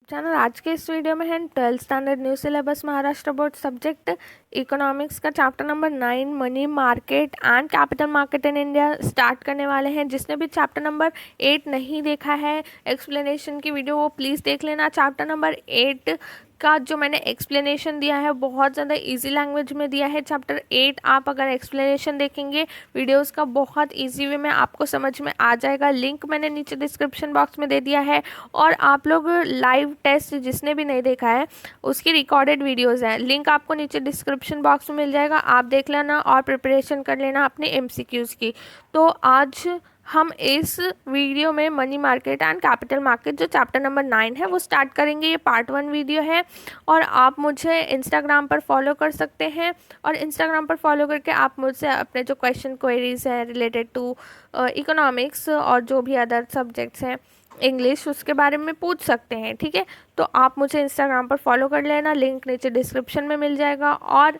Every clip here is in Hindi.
चैनल। आज के इस वीडियो में हम 12th standard new syllabus Maharashtra board subject economics का chapter number 9 money market and capital market in India start करने वाले हैं। जिसने भी चैप्टर नंबर 8 नहीं देखा है एक्सप्लेनेशन की वीडियो, वो प्लीज़ देख लेना। चैप्टर नंबर 8 का जो मैंने एक्सप्लेनेशन दिया है बहुत ज़्यादा इजी लैंग्वेज में दिया है। चैप्टर 8 आप अगर एक्सप्लेनेशन देखेंगे वीडियोस का बहुत इजी वे में आपको समझ में आ जाएगा। लिंक मैंने नीचे डिस्क्रिप्शन बॉक्स में दे दिया है। और आप लोग लाइव टेस्ट जिसने भी नहीं देखा है उसकी रिकॉर्डेड वीडियोस हैं, लिंक आपको नीचे डिस्क्रिप्शन बॉक्स में मिल जाएगा, आप देख लेना और प्रिपरेशन कर लेना अपने एमसीक्यूज़ की। तो आज हम इस वीडियो में money market and capital market जो चैप्टर नंबर 9 है वो स्टार्ट करेंगे। ये पार्ट 1 वीडियो है और आप मुझे इंस्टाग्राम पर फॉलो कर सकते हैं और इंस्टाग्राम पर फॉलो करके आप मुझसे अपने जो क्वेश्चन क्वेरीज हैं रिलेटेड टू इकोनॉमिक्स और जो भी अदर सब्जेक्ट्स हैं इंग्लिश उसके बारे में पूछ सकते हैं। ठीक है, तो आप मुझे इंस्टाग्राम पर फॉलो कर लेना, लिंक नीचे डिस्क्रिप्शन में मिल जाएगा। और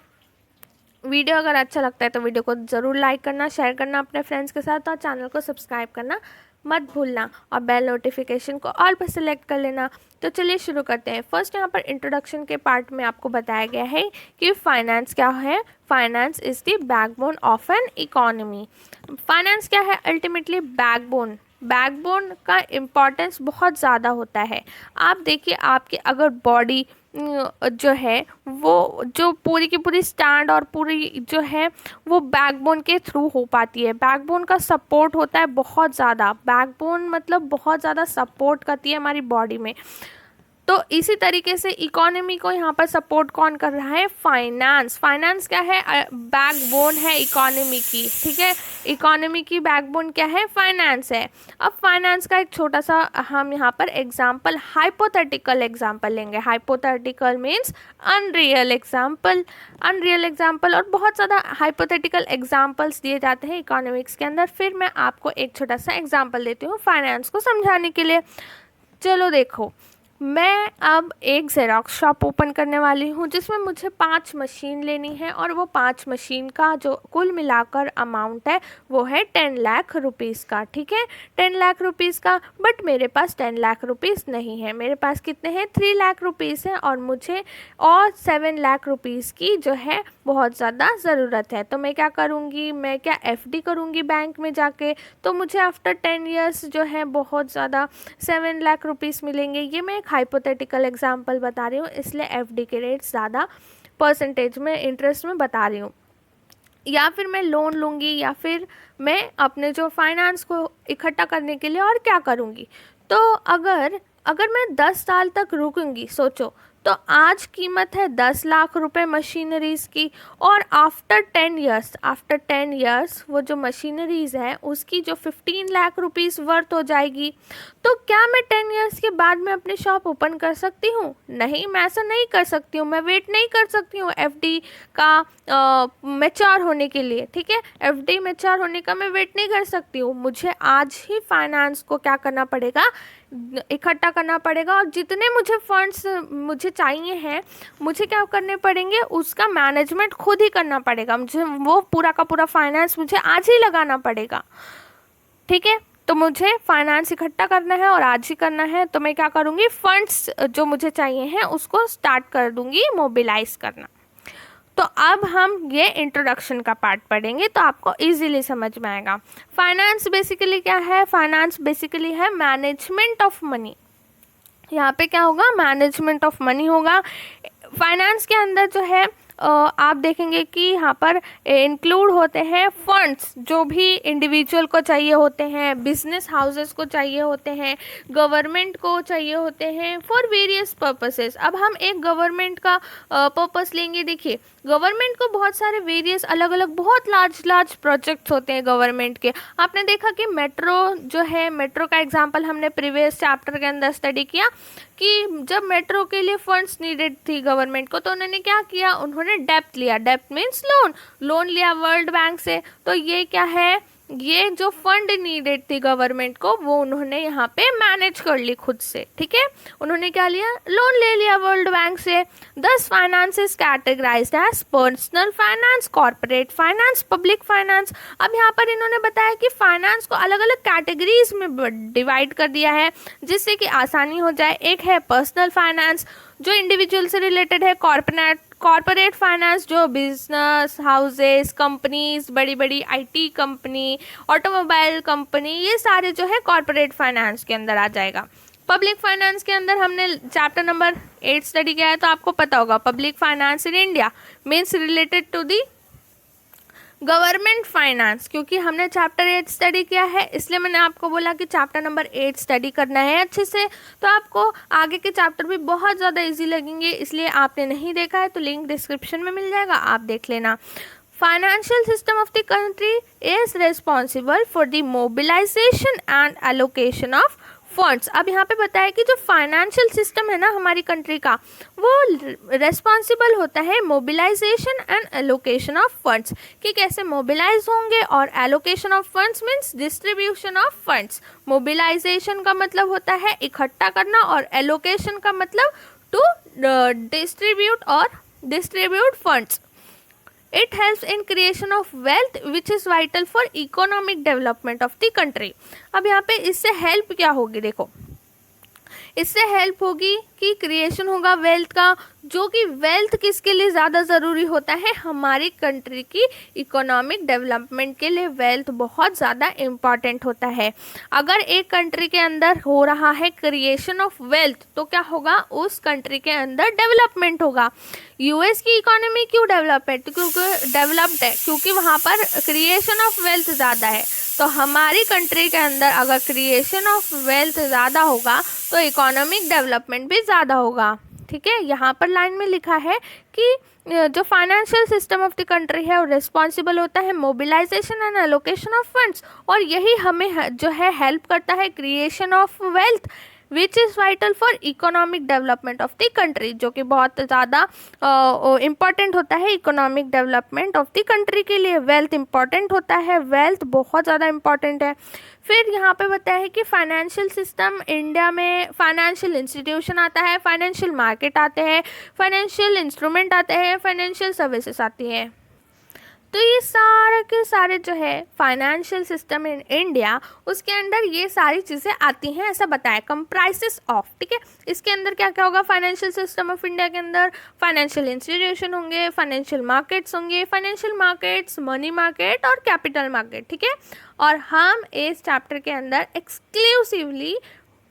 वीडियो अगर अच्छा लगता है तो वीडियो को ज़रूर लाइक करना, शेयर करना अपने फ्रेंड्स के साथ और चैनल को सब्सक्राइब करना मत भूलना और बेल नोटिफिकेशन को ऑल पर सेलेक्ट कर लेना। तो चलिए शुरू करते हैं। फर्स्ट यहाँ पर इंट्रोडक्शन के पार्ट में आपको बताया गया है कि फाइनेंस क्या है। Finance is the backbone of an economy. Finance क्या है? Ultimately backbone. बैकबोन का इम्पॉर्टेंस बहुत ज़्यादा होता है। आप देखिए, आपकी अगर बॉडी जो है वो जो पूरी की पूरी स्टैंड और पूरी जो है वो बैकबोन के थ्रू हो पाती है। बैकबोन का सपोर्ट होता है बहुत ज़्यादा। बैकबोन मतलब बहुत ज़्यादा सपोर्ट करती है हमारी बॉडी में। तो इसी तरीके से इकोनॉमी को यहाँ पर सपोर्ट कौन कर रहा है? फाइनेंस। फाइनेंस क्या है? बैकबोन है इकोनॉमी की। ठीक है, इकोनॉमी की बैकबोन क्या है? फाइनेंस है। अब फाइनेंस का एक छोटा सा हम यहाँ पर एग्जाम्पल, हाइपोथेटिकल एग्जाम्पल लेंगे। Hypothetical means unreal example. Unreal example और बहुत ज़्यादा हाइपोथेटिकल एग्जाम्पल्स दिए जाते हैं इकोनॉमिक्स के अंदर। फिर मैं आपको एक छोटा सा एग्जाम्पल देती हूँ फाइनेंस को समझाने के लिए। चलो देखो, मैं अब एक ज़ेरॉक्स शॉप ओपन करने वाली हूँ जिसमें मुझे 5 मशीन लेनी है और वो 5 मशीन का जो कुल मिलाकर अमाउंट है वो है 10 लाख रुपीज़ का। ठीक है, 10 लाख रुपीज़ का। बट मेरे पास 10 लाख रुपीज़ नहीं है, मेरे पास कितने हैं? 3 लाख रुपीज़ है और मुझे और 7 लाख रुपीज़ की जो है बहुत ज़्यादा ज़रूरत है। तो मैं क्या करूँगी? मैं क्या एफडी करूँगी बैंक में जाके। तो मुझे आफ्टर 10 ईयर्स जो है बहुत ज़्यादा 7 लाख रुपीज़ मिलेंगे। ये मैं हाइपोथेटिकल एग्जाम्पल बता रही हूँ, इसलिए एफडी के रेट ज़्यादा परसेंटेज में इंटरेस्ट में बता रही हूँ। या फिर मैं लोन लूँगी या फिर मैं अपने जो फाइनेंस को इकट्ठा करने के लिए और क्या करूँगी। तो अगर अगर मैं 10 साल तक रुकूँगी, सोचो, तो आज कीमत है 10 लाख रुपए मशीनरीज़ की और आफ्टर 10 ईयर्स वो जो मशीनरीज़ है उसकी जो 15 लाख रुपीज़ वर्थ हो जाएगी। तो क्या मैं 10 ईयर्स के बाद में अपनी शॉप ओपन कर सकती हूँ? नहीं, मैं ऐसा नहीं कर सकती हूँ। मैं वेट नहीं कर सकती हूँ एफडी का मैच्योर होने के लिए। ठीक है, एफडी मैच्योर होने का मैं वेट नहीं कर सकती हूँ। मुझे आज ही फाइनेंस को क्या करना पड़ेगा? इकट्ठा करना पड़ेगा और जितने मुझे फंड्स मुझे चाहिए हैं मुझे क्या करने पड़ेंगे? उसका मैनेजमेंट खुद ही करना पड़ेगा। मुझे वो पूरा का पूरा फाइनेंस मुझे आज ही लगाना पड़ेगा। ठीक है, तो मुझे फाइनेंस इकट्ठा करना है और आज ही करना है। तो मैं क्या करूँगी? फंड्स जो मुझे चाहिए हैं उसको स्टार्ट कर दूँगी मोबिलाइज करना। तो अब हम ये इंट्रोडक्शन का पार्ट पढ़ेंगे तो आपको इजीली समझ में आएगा। फाइनेंस बेसिकली क्या है? फाइनेंस बेसिकली है मैनेजमेंट ऑफ मनी। यहाँ पे क्या होगा? मैनेजमेंट ऑफ मनी होगा। फाइनेंस के अंदर जो है आप देखेंगे कि यहाँ पर इंक्लूड होते हैं फंड्स जो भी इंडिविजुअल को चाहिए होते हैं, बिजनेस हाउसेस को चाहिए होते हैं, गवर्नमेंट को चाहिए होते हैं फॉर वेरियस पर्पसेस। अब हम एक गवर्नमेंट का पर्पस लेंगे। देखिए, गवर्नमेंट को बहुत सारे वेरियस अलग अलग बहुत लार्ज प्रोजेक्ट्स होते हैं गवर्नमेंट के। आपने देखा कि मेट्रो जो है, मेट्रो का एग्जांपल हमने प्रीवियस चैप्टर के अंदर स्टडी किया कि जब मेट्रो के लिए फंड्स नीडेड थी गवर्नमेंट को तो उन्होंने क्या किया? उन्होंने डेप्थ लिया। डेप्थ मीन्स लोन लिया वर्ल्ड बैंक से। तो ये क्या है? ये जो फंड नीडेड थी गवर्नमेंट को वो उन्होंने यहाँ पे मैनेज कर ली खुद से, ठीक है। उन्होंने क्या लिया, लोन ले लिया वर्ल्ड बैंक से। Thus finance is categorized as personal finance, corporate finance, public finance. अब यहाँ पर इन्होंने बताया कि फाइनेंस को अलग अलग कैटेगरीज में डिवाइड कर दिया है जिससे कि आसानी हो जाए। एक है पर्सनल फाइनेंस जो इंडिविजुअल से रिलेटेड है, कॉर्पोरेट फाइनेंस जो बिजनेस, हाउसेस, कंपनीज, बड़ी बड़ी आईटी कंपनी, ऑटोमोबाइल कंपनी, ये सारे जो है कॉर्पोरेट फाइनेंस के अंदर आ जाएगा। पब्लिक फाइनेंस के अंदर हमने चैप्टर नंबर 8 स्टडी किया है तो आपको पता होगा public finance in India means related to the government finance. क्योंकि हमने चैप्टर 8 स्टडी किया है इसलिए मैंने आपको बोला कि चैप्टर नंबर 8 स्टडी करना है अच्छे से, तो आपको आगे के चैप्टर भी बहुत ज़्यादा इजी लगेंगे। इसलिए आपने नहीं देखा है तो लिंक डिस्क्रिप्शन में मिल जाएगा, आप देख लेना। Financial system of the country is responsible for the mobilization and allocation of funds. अब यहाँ पे बताया कि जो फाइनेंशियल सिस्टम है ना हमारी कंट्री का वो रेस्पॉन्सिबल होता है mobilization and allocation of funds, कि कैसे मोबिलाइज होंगे, और allocation of funds means distribution of funds. Mobilization का मतलब होता है इकट्ठा करना और एलोकेशन का मतलब to distribute funds. It helps in creation of wealth which is vital for economic development of the country। अब यहाँ पे इससे हेल्प क्या होगी, देखो इससे हेल्प होगी कि क्रिएशन होगा वेल्थ का, जो कि वेल्थ किसके लिए ज़्यादा ज़रूरी होता है, हमारी कंट्री की इकोनॉमिक डेवलपमेंट के लिए वेल्थ बहुत ज़्यादा इम्पॉर्टेंट होता है। अगर एक कंट्री के अंदर हो रहा है क्रिएशन ऑफ वेल्थ तो क्या होगा, उस कंट्री के अंदर डेवलपमेंट होगा। यूएस की इकोनॉमी क्यों डेवलप्ड है, क्योंकि वहाँ पर क्रिएशन ऑफ वेल्थ ज़्यादा है। तो हमारी कंट्री के अंदर अगर क्रिएशन ऑफ वेल्थ ज़्यादा होगा तो इकोनॉमिक डेवलपमेंट भी ज़्यादा होगा, ठीक है। यहाँ पर लाइन में लिखा है कि जो financial system of the country है वो रिस्पॉन्सिबल होता है mobilization and allocation of funds, और यही हमें जो है हेल्प करता है creation of wealth which is vital for economic development of the country, जो कि बहुत ज़्यादा इम्पॉर्टेंट होता है economic development of the country के लिए। वेल्थ इम्पॉर्टेंट होता है, वेल्थ बहुत ज़्यादा इम्पॉर्टेंट है। फिर यहाँ पे बताया है कि फाइनेंशियल सिस्टम इंडिया में फाइनेंशियल इंस्टीट्यूशन आता है, फाइनेंशियल मार्केट आते हैं, फाइनेंशियल इंस्ट्रूमेंट आते हैं, फाइनेंशियल सर्विसेज आती हैं। तो ये सारे के सारे जो है फाइनेंशियल सिस्टम इन इंडिया उसके अंदर ये सारी चीज़ें आती हैं, ऐसा बताया कंप्राइसेस ऑफ, ठीक है। इसके अंदर क्या क्या होगा, फाइनेंशियल सिस्टम ऑफ इंडिया के अंदर फाइनेंशियल इंस्टीट्यूशन होंगे, फाइनेंशियल मार्केट्स होंगे, फाइनेंशियल मार्केट्स, मनी मार्केट और कैपिटल मार्केट, ठीक है। और हम इस चैप्टर के अंदर एक्सक्लूसिवली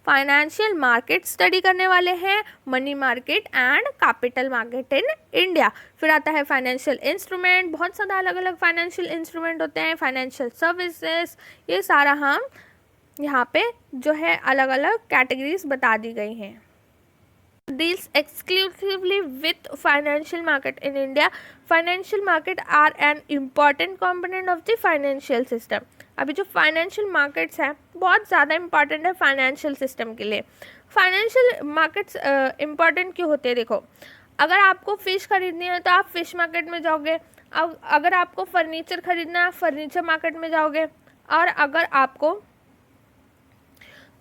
फाइनेंशियल मार्केट स्टडी करने वाले हैं, money market and capital market in India. फिर आता है फाइनेंशियल इंस्ट्रूमेंट, बहुत सारा अलग अलग फाइनेंशियल इंस्ट्रूमेंट होते हैं, फाइनेंशियल सर्विसेज, ये सारा हम यहाँ पे जो है अलग अलग कैटेगरीज बता दी गई हैं। deals exclusively with financial market in India. Financial market are an important component of the financial system। अभी जो फाइनेंशियल मार्केट्स हैं बहुत ज़्यादा इम्पॉर्टेंट है फाइनेंशियल सिस्टम के लिए। फाइनेंशियल मार्केट्स इम्पॉर्टेंट क्यों होते हैं, देखो अगर आपको फ़िश खरीदनी है तो आप फ़िश मार्केट में जाओगे, अब अगर आपको फर्नीचर खरीदना है फर्नीचर मार्केट में जाओगे, और अगर आपको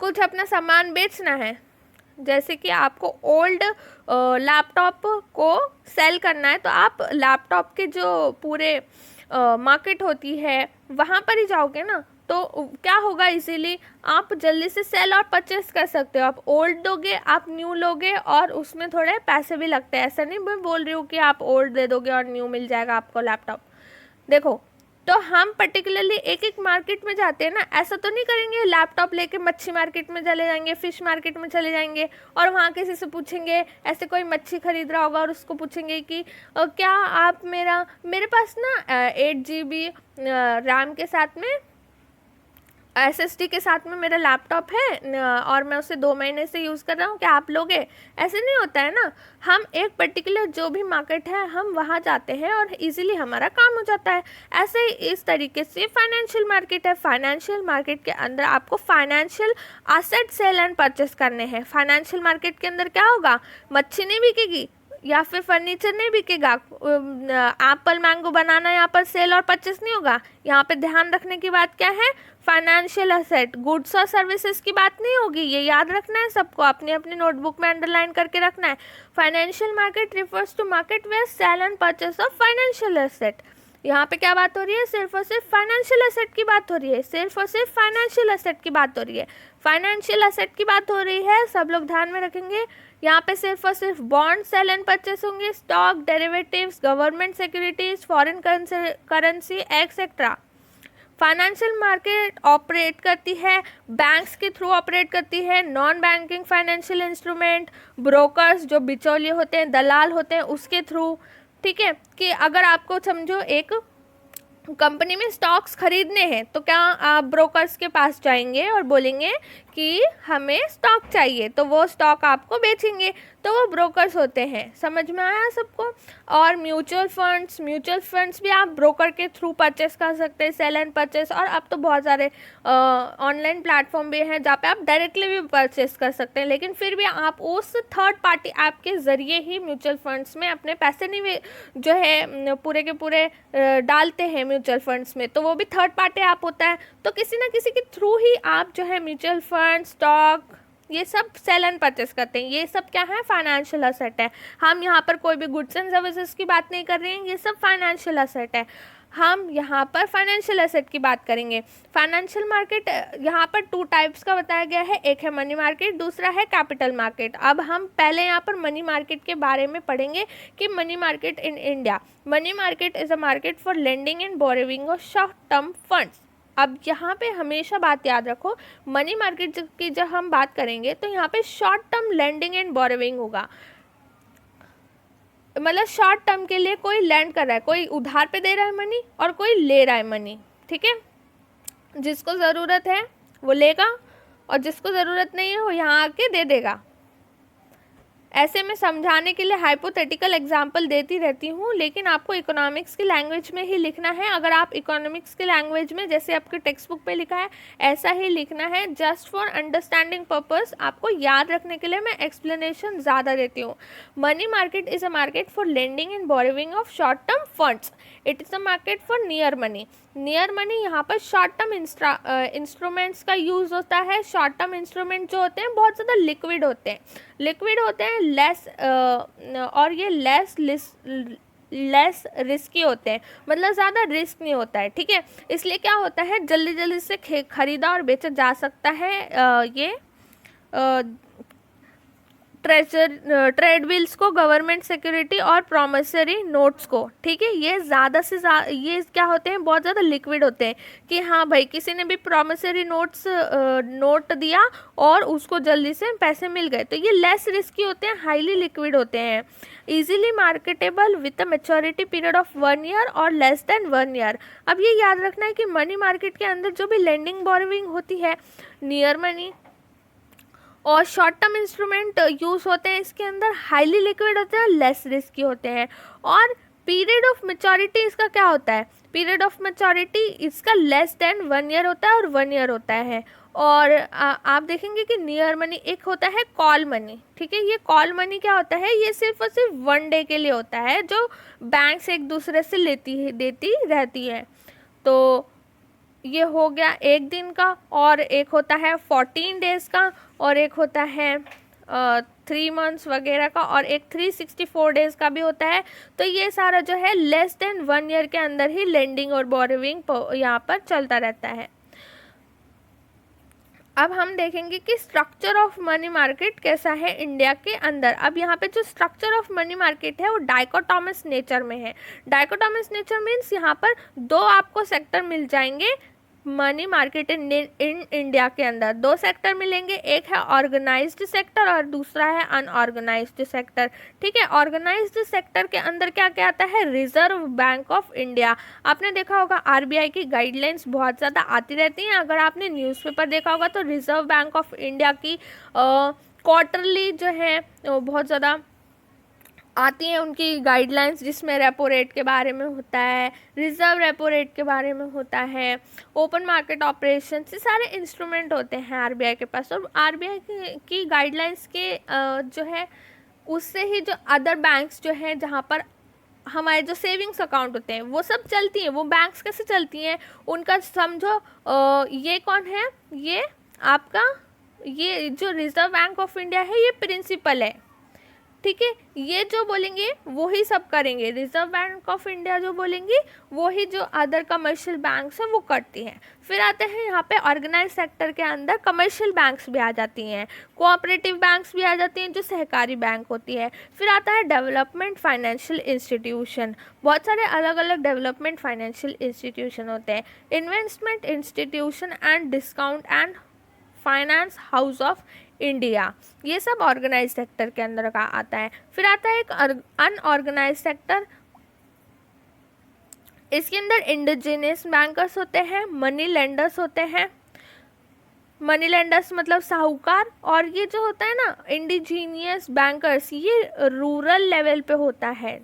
कुछ अपना सामान बेचना है जैसे कि आपको ओल्ड लैपटॉप को सेल करना है तो आप लैपटॉप के जो पूरे मार्केट होती है वहाँ पर ही जाओगे ना, तो क्या होगा, इजीली आप जल्दी से सेल और परचेस कर सकते हो। आप ओल्ड दोगे, आप न्यू लोगे, और उसमें थोड़े पैसे भी लगते हैं। ऐसा नहीं मैं बोल रही हूँ कि आप ओल्ड दे दोगे और न्यू मिल जाएगा आपको लैपटॉप। देखो तो हम पर्टिकुलरली एक एक मार्केट में जाते हैं ना, ऐसा तो नहीं करेंगे लैपटॉप लेके मच्छी मार्केट में चले जाएंगे, फिश मार्केट में चले जाएंगे और वहाँ किसी से पूछेंगे, ऐसे कोई मच्छी खरीद रहा होगा और उसको पूछेंगे कि क्या आप मेरे पास ना 8 GB रैम के साथ में SSD के साथ में मेरा लैपटॉप है और मैं उसे 2 महीने से यूज़ कर रहा हूँ, क्या आप लोगे? ऐसे नहीं होता है ना। हम एक पर्टिकुलर जो भी मार्केट है हम वहाँ जाते हैं और इजीली हमारा काम हो जाता है। ऐसे ही इस तरीके से फाइनेंशियल मार्केट है। फाइनेंशियल मार्केट के अंदर आपको financial asset sale and purchase करने हैं। फाइनेंशियल मार्केट के अंदर क्या होगा, मच्छी नहीं बिकेगी, या फिर फर्नीचर नहीं बिकेगा, एप्पल मैंगो बनाना यहाँ पर सेल और परचेस नहीं होगा। यहाँ पे ध्यान रखने की बात क्या है, फाइनेंशियल असेट, गुड्स और सर्विसेज की बात नहीं होगी, ये याद रखना है सबको, अपनी अपनी नोटबुक में अंडरलाइन करके रखना है। Financial market refers to market where sale and purchase of financial asset. यहाँ पे क्या बात हो रही है, सिर्फ और सिर्फ फाइनेंशियल असेट की बात हो रही है, सिर्फ और सिर्फ फाइनेंशियल असेट की बात हो रही है, फाइनेंशियल असेट की बात हो रही है, सब लोग ध्यान में रखेंगे। यहाँ पे सिर्फ और सिर्फ बॉन्ड सेल एंड परचेस होंगे, stock, derivatives, government securities, foreign currency etcetera. Financial market operate करती है, बैंक्स के थ्रू ऑपरेट करती है, non banking financial instrument, brokers जो बिचौलिए होते हैं, दलाल होते हैं, उसके थ्रू। ठीक है, कि अगर आपको समझो एक कंपनी में स्टॉक्स खरीदने हैं तो क्या आप ब्रोकर्स के पास जाएंगे और बोलेंगे कि हमें स्टॉक चाहिए, तो वो स्टॉक आपको बेचेंगे, तो वो ब्रोकर्स होते हैं। समझ में आया सबको। और म्यूचुअल फंड्स भी आप ब्रोकर के थ्रू परचेस कर सकते हैं, सेल एंड परचेस। और अब तो बहुत सारे ऑनलाइन प्लेटफॉर्म भी हैं जहाँ पे आप डायरेक्टली भी परचेस कर सकते हैं, लेकिन फिर भी आप उस थर्ड पार्टी ऐप के ज़रिए ही म्यूचुअल फंड्स में अपने पैसे नहीं जो है पूरे के पूरे डालते हैं म्यूचुअल फंड्स में, तो वो भी थर्ड पार्टी ऐप होता है। तो किसी ना किसी के थ्रू ही आप जो है म्यूचुअल फंड, स्टॉक, ये सब सेल एंड परचेस करते हैं। ये सब क्या है, फाइनेंशियल असेट है। हम यहाँ पर कोई भी गुड्स एंड सर्विसेज की बात नहीं कर रहे हैं, ये सब फाइनेंशियल असेट है। हम यहाँ पर फाइनेंशियल असेट की बात करेंगे। फाइनेंशियल मार्केट यहाँ पर 2 टाइप्स का बताया गया है, एक है मनी मार्केट, दूसरा है कैपिटल मार्केट। अब हम पहले यहाँ पर मनी मार्केट के बारे में पढ़ेंगे कि money market in India. Money market is a market for lending and borrowing of short term funds. अब यहाँ पे हमेशा बात याद रखो, मनी मार्केट की जब हम बात करेंगे तो यहाँ पे short term lending and borrowing होगा। मतलब शॉर्ट टर्म के लिए कोई लैंड कर रहा है, कोई उधार पे दे रहा है मनी और कोई ले रहा है मनी। ठीक है, जिसको ज़रूरत है वो लेगा और जिसको ज़रूरत नहीं है वो यहाँ आके दे देगा। ऐसे में समझाने के लिए हाइपोथेटिकल एग्जाम्पल देती रहती हूँ, लेकिन आपको इकोनॉमिक्स की लैंग्वेज में ही लिखना है। अगर आप इकोनॉमिक्स की लैंग्वेज में जैसे आपके टेक्स्ट बुक पे लिखा है ऐसा ही लिखना है, जस्ट फॉर अंडरस्टैंडिंग पर्पस। आपको याद रखने के लिए मैं एक्सप्लेनेशन ज़्यादा देती हूँ। Money market is a market for lending and borrowing of short term funds. It is a market for near money. Near money यहाँ पर शॉर्ट टर्म इंस्ट्रूमेंट्स का यूज़ होता है। शॉर्ट टर्म इंस्ट्रूमेंट जो होते हैं बहुत ज़्यादा लिक्विड होते हैं, लेस और ये लेस रिस्की होते हैं, मतलब ज़्यादा रिस्क नहीं होता है। ठीक है, इसलिए क्या होता है, जल्दी जल्दी से खरीदा और बेचा जा सकता है ये ट्रेड बिल्स को, गवर्नमेंट सिक्योरिटी और प्रॉमिसरी नोट्स को। ठीक है, ये ज़्यादा से ज़्यादा ये क्या होते हैं, बहुत ज़्यादा लिक्विड होते हैं कि हाँ भाई किसी ने भी प्रॉमिसरी नोट दिया और उसको जल्दी से पैसे मिल गए, तो ये लेस रिस्की होते हैं, हाईली लिक्विड होते हैं, easily marketable with a maturity period of 1 year और लेस देन 1 ईयर। अब ये याद रखना है कि मनी मार्केट के अंदर जो भी लेंडिंग बोरोविंग होती है, नियर मनी और शॉर्ट टर्म इंस्ट्रूमेंट यूज़ होते हैं, इसके अंदर हाईली लिक्विड होते हैं, लेस रिस्की होते हैं। और पीरियड ऑफ मैच्योरिटी इसका क्या होता है, पीरियड ऑफ मैच्योरिटी इसका लेस देन 1 ईयर होता है और 1 ईयर होता है। और आप देखेंगे कि नियर मनी एक होता है कॉल मनी। ठीक है, ये कॉल मनी क्या होता है, ये सिर्फ और सिर्फ 1 डे के लिए होता है, जो बैंक्स एक दूसरे से देती रहती है। तो ये हो गया 1 दिन का, और एक होता है 14 डेज़ का, और एक होता है 3 मंथ्स वगैरह का, और एक 364 डेज़ का भी होता है। तो ये सारा जो है लेस देन 1 ईयर के अंदर ही लेंडिंग और बोरोविंग यहाँ पर चलता रहता है। अब हम देखेंगे कि स्ट्रक्चर ऑफ मनी मार्केट कैसा है इंडिया के अंदर। अब यहाँ पे जो स्ट्रक्चर ऑफ मनी मार्केट है वो डाइकोटोमस नेचर में है। डाइकोटोमस नेचर मीन्स यहाँ पर 2 आपको सेक्टर मिल जाएंगे मनी मार्केट इन इंडिया के अंदर। 2 सेक्टर मिलेंगे, एक है ऑर्गेनाइज्ड सेक्टर और दूसरा है अनऑर्गेनाइज्ड सेक्टर। ठीक है, ऑर्गेनाइज्ड सेक्टर के अंदर क्या क्या आता है, रिजर्व बैंक ऑफ इंडिया। आपने देखा होगा आरबीआई की गाइडलाइंस बहुत ज़्यादा आती रहती हैं। अगर आपने न्यूज़पेपर देखा होगा तो रिजर्व बैंक ऑफ इंडिया की क्वार्टरली जो है बहुत ज़्यादा आती हैं उनकी गाइडलाइंस, जिसमें रेपो रेट के बारे में होता है, रिजर्व रेपो रेट के बारे में होता है, ओपन मार्केट ऑपरेशन, ये सारे इंस्ट्रूमेंट होते हैं आरबीआई के पास। और आरबीआई की गाइडलाइंस के जो है उससे ही जो अदर बैंक्स जो हैं जहाँ पर हमारे जो सेविंग्स अकाउंट होते हैं वो सब चलती हैं। वो बैंक्स कैसे चलती हैं, उनका समझो ये कौन है, ये आपका ये जो रिजर्व बैंक ऑफ इंडिया है ये प्रिंसिपल है, ठीक है। ये जो बोलेंगे वो ही सब करेंगे, रिजर्व बैंक ऑफ इंडिया जो बोलेंगी वो ही जो अदर कमर्शियल बैंक्स हैं वो करती हैं। फिर आते हैं यहाँ पे ऑर्गेनाइज सेक्टर के अंदर कमर्शियल बैंक्स भी आ जाती हैं, कोऑपरेटिव बैंक्स भी आ जाती हैं जो सहकारी बैंक होती है। फिर आता है डेवलपमेंट फाइनेंशियल इंस्टीट्यूशन, बहुत सारे अलग अलग डेवलपमेंट फाइनेंशियल इंस्टीट्यूशन होते हैं। Investment institution and discount and finance house of India, ये सब ऑर्गेनाइज सेक्टर के अंदर का आता है। फिर आता है एक अनऑर्गेनाइज सेक्टर, इसके अंदर इंडिजिनियस बैंकर्स होते हैं, मनी लेंडर्स होते हैं, मनी लेंडर्स मतलब साहूकार, और ये जो होता है ना इंडिजीनियस बैंकर्स ये रूरल लेवल पे होता है,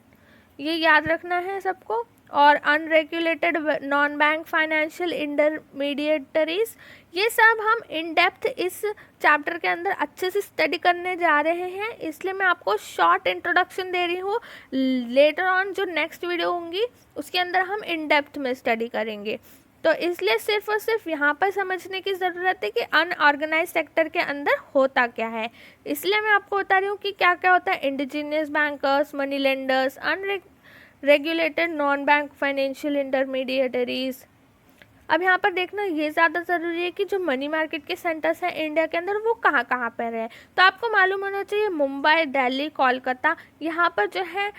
ये याद रखना है सबको। और unregulated non bank financial intermediaries, ये सब हम इन डेप्थ इस चैप्टर के अंदर अच्छे से स्टडी करने जा रहे हैं, इसलिए मैं आपको शॉर्ट इंट्रोडक्शन दे रही हूँ। लेटर ऑन जो नेक्स्ट वीडियो होंगी उसके अंदर हम इन डेप्थ में स्टडी करेंगे, तो इसलिए सिर्फ और सिर्फ यहाँ पर समझने की ज़रूरत है कि अनऑर्गेनाइज सेक्टर के अंदर होता क्या है। इसलिए मैं आपको बता रही हूँ कि क्या क्या होता है, indigenous bankers, money lenders, regulated non bank financial intermediaries. अब यहाँ पर देखना ये ज़्यादा ज़रूरी है कि जो मनी मार्केट के सेंटर्स हैं इंडिया के अंदर वो कहाँ कहाँ पर है। तो आपको मालूम होना चाहिए मुंबई, दिल्ली, कोलकाता, यहाँ पर जो है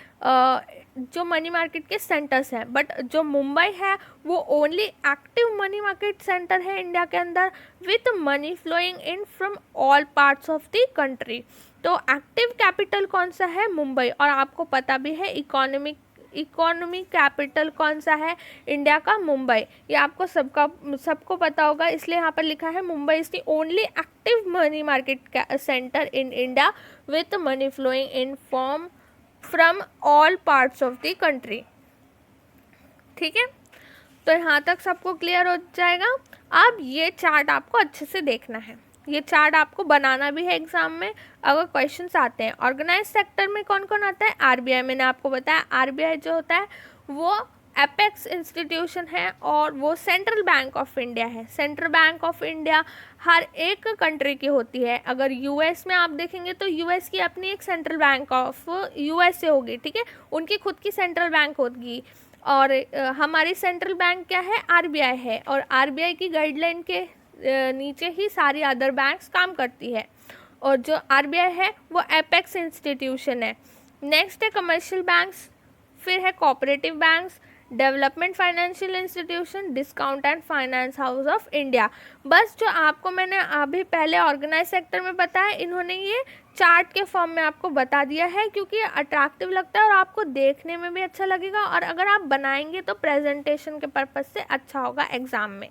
जो मनी मार्केट के सेंटर्स हैं। बट जो मुंबई है वो only active money market centre है इंडिया के अंदर, with money flowing in from all parts of the country. तो एक्टिव कैपिटल कौन सा है, मुंबई। और आपको पता भी है इकोनॉमी कैपिटल कौन सा है इंडिया का, मुंबई। ये आपको सबको पता होगा, इसलिए यहाँ पर लिखा है Mumbai is the only active money market centre in India with money flowing in form from all parts of the country. ठीक है, तो यहाँ तक सबको क्लियर हो जाएगा। अब ये चार्ट आपको अच्छे से देखना है, ये चार्ट आपको बनाना भी है एग्जाम में अगर क्वेश्चंस आते हैं। ऑर्गेनाइज सेक्टर में कौन कौन आता है, आरबीआई, मैंने आपको बताया आरबीआई जो होता है वो एपेक्स इंस्टीट्यूशन है और वो सेंट्रल बैंक ऑफ इंडिया है। सेंट्रल बैंक ऑफ इंडिया हर एक कंट्री की होती है। अगर यूएस में आप देखेंगे तो यूएस की अपनी एक सेंट्रल बैंक ऑफ यूएसए होगी, ठीक है, उनकी खुद की सेंट्रल बैंक होगी। और हमारी सेंट्रल बैंक क्या है, आरबीआई है, और आरबीआई की गाइडलाइन के नीचे ही सारी अदर बैंक्स काम करती है। और जो आरबीआई है वो एपेक्स इंस्टीट्यूशन है। नेक्स्ट है कमर्शियल बैंक्स, फिर है cooperative banks, development financial institution, discount and finance house of India. बस जो आपको मैंने अभी पहले ऑर्गेनाइज सेक्टर में बताया, इन्होंने ये चार्ट के फॉर्म में आपको बता दिया है क्योंकि ये अट्रैक्टिव लगता है और आपको देखने में भी अच्छा लगेगा, और अगर आप बनाएंगे तो प्रेजेंटेशन के पर्पज़ से अच्छा होगा एग्जाम में।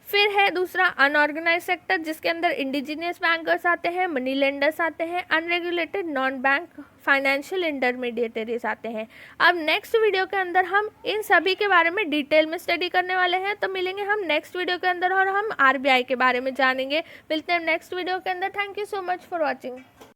फिर है दूसरा अनऑर्गेनाइज सेक्टर, जिसके अंदर इंडिजीनियस बैंकर्स आते हैं, मनी लेंडर्स आते हैं, unregulated non bank financial intermediaries आते हैं। अब नेक्स्ट वीडियो के अंदर हम इन सभी के बारे में डिटेल में स्टडी करने वाले हैं, तो मिलेंगे हम नेक्स्ट वीडियो के अंदर और हम आरबीआई के बारे में जानेंगे। मिलते हैं नेक्स्ट वीडियो के अंदर। Thank you so much for watching.